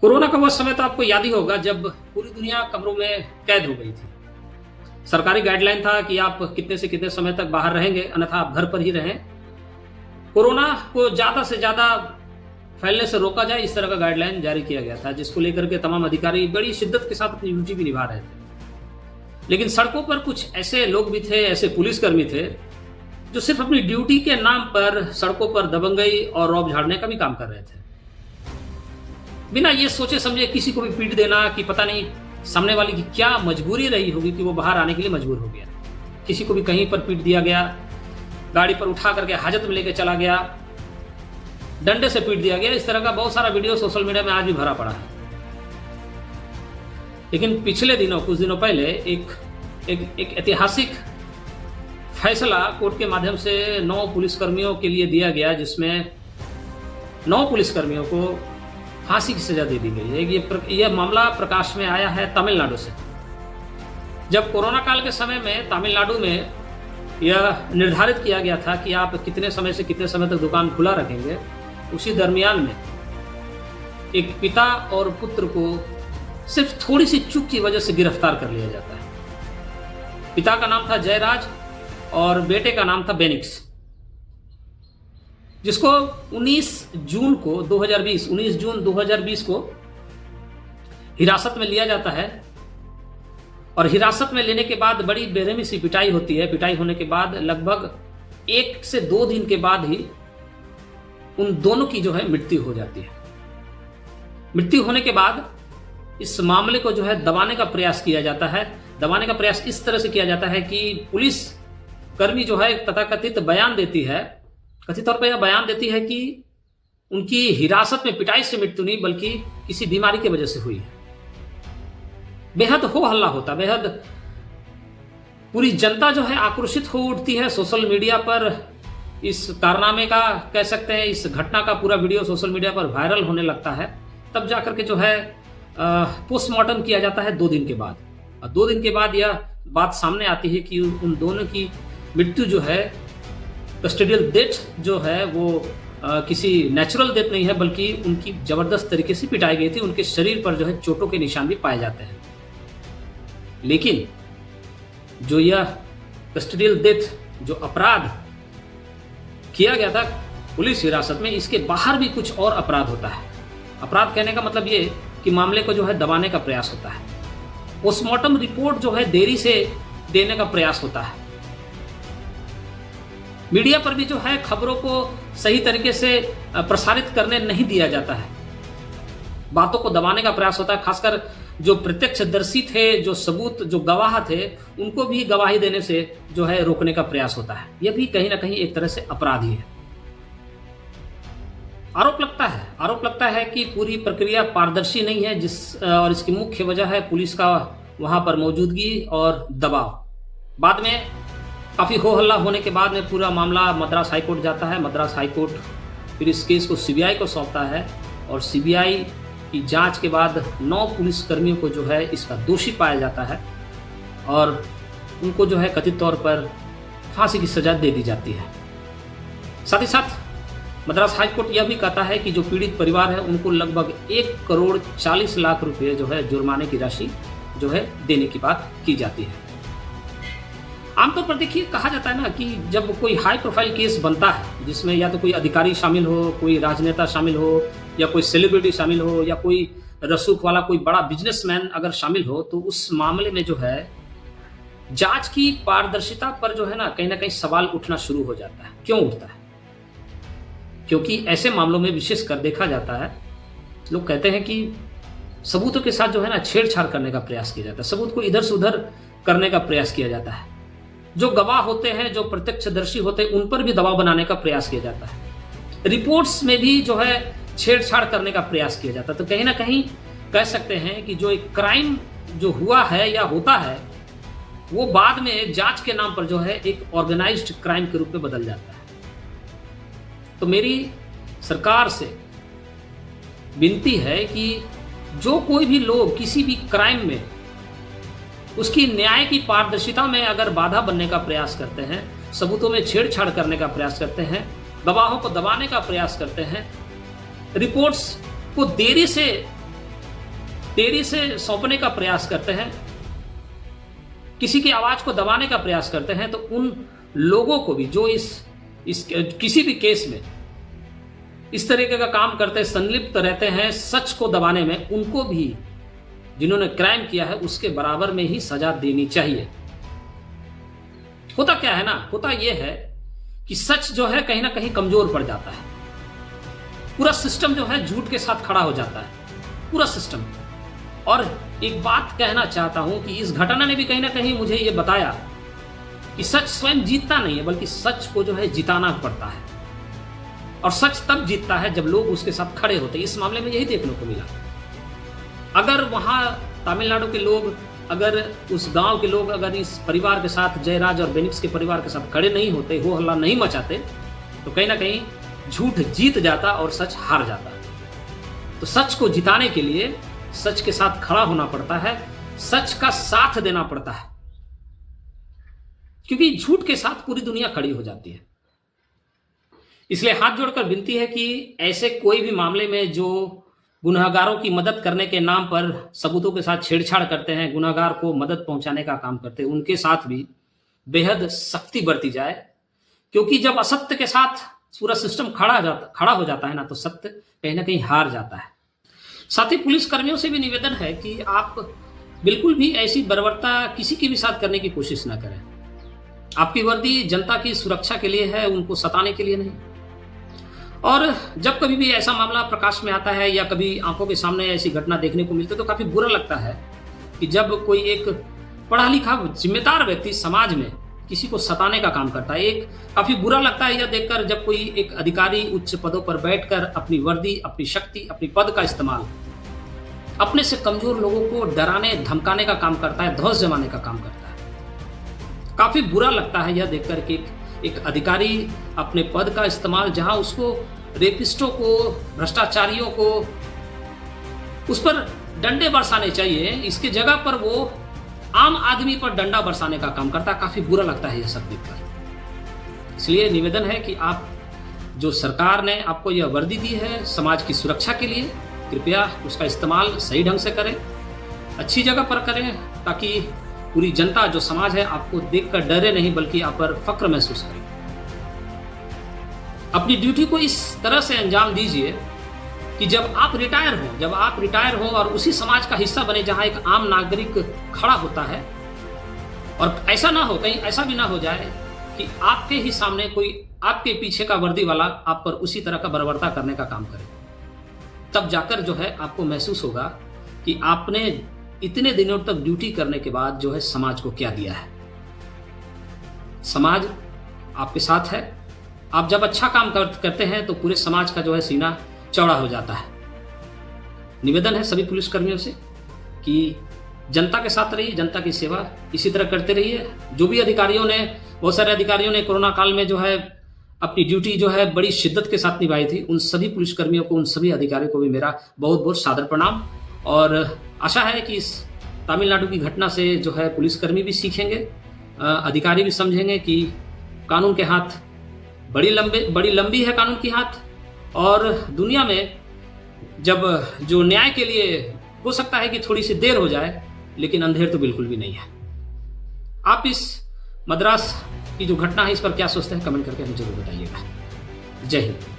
Corona का वह समय तो आपको याद ही होगा जब पूरी दुनिया कमरों में कैद हो गई थी। सरकारी गाइडलाइन था कि आप कितने से कितने समय तक बाहर रहेंगे, अन्यथा आप घर पर ही रहें। कोरोना को ज्यादा से ज्यादा फैलने से रोका जाए, इस तरह का गाइडलाइन जारी किया गया था, जिसको लेकर के तमाम अधिकारी बड़ी शिद्दत के साथ अपनी ड्यूटी भी निभा रहे थे। लेकिन सड़कों पर कुछ ऐसे लोग भी थे, ऐसे पुलिसकर्मी थे जो सिर्फ अपनी ड्यूटी के नाम पर सड़कों पर दबंगई और रौब झाड़ने का भी काम कर रहे थे, बिना ये सोचे समझे किसी को भी पीट देना कि पता नहीं सामने वाले की क्या मजबूरी रही होगी कि वो बाहर आने के लिए मजबूर हो गया। किसी को भी कहीं पर पीट दिया गया, गाड़ी पर उठा करके हाजत में लेके चला गया, डंडे से पीट दिया गया। इस तरह का बहुत सारा वीडियो सोशल मीडिया में आज भी भरा पड़ा है। लेकिन पिछले दिनों, कुछ दिनों पहले एक ऐतिहासिक फैसला कोर्ट के माध्यम से 9 पुलिसकर्मियों के लिए दिया गया, जिसमें 9 पुलिसकर्मियों को फांसी की सजा दे दी गई है। यह मामला प्रकाश में आया है तमिलनाडु से। जब कोरोना काल के समय में तमिलनाडु में यह निर्धारित किया गया था कि आप कितने समय से कितने समय तक दुकान खुला रखेंगे, उसी दरमियान में एक पिता और पुत्र को सिर्फ थोड़ी सी चूक की वजह से गिरफ्तार कर लिया जाता है। पिता का नाम था जयराज और बेटे का नाम था बेनिक्स, जिसको 19 जून 2020 को हिरासत में लिया जाता है। और हिरासत में लेने के बाद बड़ी बेरहमी सी पिटाई होती है। पिटाई होने के बाद लगभग 1 से 2 दिन के बाद ही उन दोनों की जो है मृत्यु हो जाती है। मृत्यु होने के बाद इस मामले को जो है दबाने का प्रयास किया जाता है। दबाने का प्रयास इस तरह से किया जाता है कि पुलिस कर्मी जो है तथाकथित बयान देती है, कथित तौर पर यह बयान देती है कि उनकी हिरासत में पिटाई से मृत्यु नहीं बल्कि किसी बीमारी की वजह से हुई है। बेहद हो हल्ला होता, बेहद पूरी जनता जो है आक्रोशित हो उठती है। सोशल मीडिया पर इस कारनामे का, कह सकते हैं इस घटना का पूरा वीडियो सोशल मीडिया पर वायरल होने लगता है। तब जाकर के जो है पोस्टमार्टम किया जाता है 2 दिन के बाद। और 2 दिन के बाद यह बात सामने आती है कि उन दोनों की मृत्यु जो है, कस्टोडियल डेथ जो है वो किसी नेचुरल डेथ नहीं है, बल्कि उनकी जबरदस्त तरीके से पिटाई गई थी। उनके शरीर पर जो है चोटों के निशान भी पाए जाते हैं। लेकिन जो यह कस्टोडियल डेथ, जो अपराध किया गया था पुलिस हिरासत में, इसके बाहर भी कुछ और अपराध होता है। अपराध कहने का मतलब ये कि मामले को जो है दबाने का प्रयास होता है। पोस्टमार्टम रिपोर्ट जो है देरी से देने का प्रयास होता है। मीडिया पर भी जो है खबरों को सही तरीके से प्रसारित करने नहीं दिया जाता है। बातों को दबाने का प्रयास होता है। खासकर जो प्रत्यक्षदर्शी थे, जो सबूत, जो गवाह थे, उनको भी गवाही देने से जो है रोकने का प्रयास होता है। यह भी कहीं ना कहीं एक तरह से अपराध ही है। आरोप लगता है कि पूरी प्रक्रिया पारदर्शी नहीं है, और इसकी मुख्य वजह है पुलिस का वहां पर मौजूदगी और दबाव। बाद में काफी हो हल्ला होने के बाद में पूरा मामला मद्रास हाईकोर्ट जाता है। मद्रास हाईकोर्ट फिर इस केस को सीबीआई को सौंपता है, और सीबीआई की जांच के बाद 9 पुलिसकर्मियों को जो है इसका दोषी पाया जाता है, और उनको जो है कथित तौर पर फांसी की सजा दे दी जाती है। साथ ही साथ मद्रास हाईकोर्ट यह भी कहता है कि जो पीड़ित परिवार है उनको लगभग 1,40,00,000 रुपये जो है जुर्माने की राशि जो है देने की बात की जाती है। आमतौर पर देखिए, कहा जाता है ना कि जब कोई हाई प्रोफाइल केस बनता है, जिसमें या तो कोई अधिकारी शामिल हो, कोई राजनेता शामिल हो, या कोई सेलिब्रिटी शामिल हो, या कोई रसूख वाला कोई बड़ा बिजनेसमैन अगर शामिल हो, तो उस मामले में जो है जांच की पारदर्शिता पर जो है ना कहीं सवाल उठना शुरू हो जाता है। क्यों उठता है? क्योंकि ऐसे मामलों में विशेषकर देखा जाता है, लोग कहते हैं कि सबूतों के साथ जो है ना छेड़छाड़ करने का प्रयास किया जाता है, सबूत को इधर से उधर करने का प्रयास किया जाता है। जो गवाह होते हैं, जो प्रत्यक्षदर्शी होते हैं, उन पर भी दबाव बनाने का प्रयास किया जाता है। रिपोर्ट्स में भी जो है छेड़छाड़ करने का प्रयास किया जाता है। तो कहीं ना कहीं कह सकते हैं कि जो एक क्राइम जो हुआ है या होता है, वो बाद में जांच के नाम पर जो है एक ऑर्गेनाइज्ड क्राइम के रूप में बदल जाता है। तो मेरी सरकार से विनती है कि जो कोई भी लोग किसी भी क्राइम में उसकी न्याय की पारदर्शिता में अगर बाधा बनने का प्रयास करते हैं, सबूतों में छेड़छाड़ करने का प्रयास करते हैं, गवाहों को दबाने का प्रयास करते हैं, रिपोर्ट्स को देरी से टेढ़ी से सौंपने का प्रयास करते हैं, किसी की आवाज को दबाने का प्रयास करते हैं, तो उन लोगों को भी जो इस किसी भी केस में इस तरीके का काम करते संलिप्त रहते हैं सच को दबाने में, उनको भी जिन्होंने क्राइम किया है उसके बराबर में ही सजा देनी चाहिए। होता क्या है ना, होता यह है कि सच जो है कहीं ना कहीं कमजोर पड़ जाता है, पूरा सिस्टम जो है झूठ के साथ खड़ा हो जाता है, पूरा सिस्टम। और एक बात कहना चाहता हूं कि इस घटना ने भी कहीं ना कहीं मुझे यह बताया कि सच स्वयं जीतता नहीं है, बल्कि सच को जो है जिताना पड़ता है, और सच तब जीतता है जब लोग उसके साथ खड़े होते हैं। इस मामले में यही देखने को मिला। अगर वहां तमिलनाडु के लोग, अगर उस गांव के लोग अगर इस परिवार के साथ, जयराज और बेनिक्स के परिवार के साथ खड़े नहीं होते, हो हल्ला नहीं मचाते, तो कहीं ना कहीं झूठ जीत जाता और सच हार जाता। तो सच को जिताने के लिए सच के साथ खड़ा होना पड़ता है, सच का साथ देना पड़ता है, क्योंकि झूठ के साथ पूरी दुनिया खड़ी हो जाती है। इसलिए हाथ जोड़कर विनती है कि ऐसे कोई भी मामले में जो गुनहगारों की मदद करने के नाम पर सबूतों के साथ छेड़छाड़ करते हैं, गुनहगार को मदद पहुंचाने का काम करते हैं, उनके साथ भी बेहद सख्ती बरती जाए। क्योंकि जब असत्य के साथ पूरा सिस्टम खड़ा हो जाता है ना, तो सत्य कहीं ना कहीं हार जाता है। साथ ही पुलिस कर्मियों से भी निवेदन है कि आप बिल्कुल भी ऐसी बर्बरता किसी के भी साथ करने की कोशिश ना करें। आपकी वर्दी जनता की सुरक्षा के लिए है, उनको सताने के लिए नहीं। और जब कभी भी ऐसा मामला प्रकाश में आता है या कभी आंखों के सामने ऐसी घटना देखने को मिलती है, तो काफी बुरा लगता है कि जब कोई एक पढ़ा लिखा जिम्मेदार व्यक्ति समाज में किसी को सताने का काम करता है। एक काफी बुरा लगता है यह देखकर जब कोई एक अधिकारी उच्च पदों पर बैठकर अपनी वर्दी, अपनी शक्ति, अपनी पद का इस्तेमाल अपने से कमजोर लोगों को डराने धमकाने का काम करता है, धौंस जमाने का काम करता है। काफी बुरा लगता है यह देखकर कि एक अधिकारी अपने पद का इस्तेमाल, जहां उसको रेपिस्टों को, भ्रष्टाचारियों को उस पर डंडे बरसाने चाहिए, इसके जगह पर वो आम आदमी पर डंडा बरसाने का काम करता है। काफी बुरा लगता है यह सब देखकर। इसलिए निवेदन है कि आप, जो सरकार ने आपको यह वर्दी दी है समाज की सुरक्षा के लिए, कृपया उसका इस्तेमाल सही ढंग से करें, अच्छी जगह पर करें, ताकि पूरी जनता, जो समाज है, आपको देखकर डरे नहीं बल्कि आप पर फक्र महसूस करे। अपनी ड्यूटी को इस तरह से अंजाम दीजिए कि जब आप रिटायर हो और उसी समाज का हिस्सा बने जहां एक आम नागरिक खड़ा होता है, और ऐसा ना हो, कहीं ऐसा भी ना हो जाए कि आपके ही सामने कोई आपके पीछे का वर्दी वाला आप पर उसी तरह का बर्बरता करने का काम करे। तब जाकर जो है आपको महसूस होगा कि आपने इतने दिनों तक ड्यूटी करने के बाद जो है समाज को क्या दिया है। समाज आपके साथ है। आप जब अच्छा काम करते हैं तो पूरे समाज का जो है सीना चौड़ा हो जाता है। निवेदन है सभी पुलिसकर्मियों से कि जनता के साथ रहिए, जनता की सेवा इसी तरह करते रहिए। जो भी अधिकारियों ने, बहुत सारे अधिकारियों ने कोरोना काल में जो है अपनी ड्यूटी जो है बड़ी शिद्दत के साथ निभाई थी, उन सभी पुलिसकर्मियों को, उन सभी अधिकारियों को भी मेरा बहुत बहुत सादर प्रणाम। और आशा है कि इस तमिलनाडु की घटना से जो है पुलिसकर्मी भी सीखेंगे, अधिकारी भी समझेंगे कि कानून के हाथ बड़ी लंबी है कानून की हाथ, और दुनिया में जब जो न्याय के लिए हो सकता है कि थोड़ी सी देर हो जाए, लेकिन अंधेर तो बिल्कुल भी नहीं है। आप इस मद्रास की जो घटना है इस पर क्या सोचते हैं, कमेंट करके हमें जरूर बताइएगा। जय हिंद।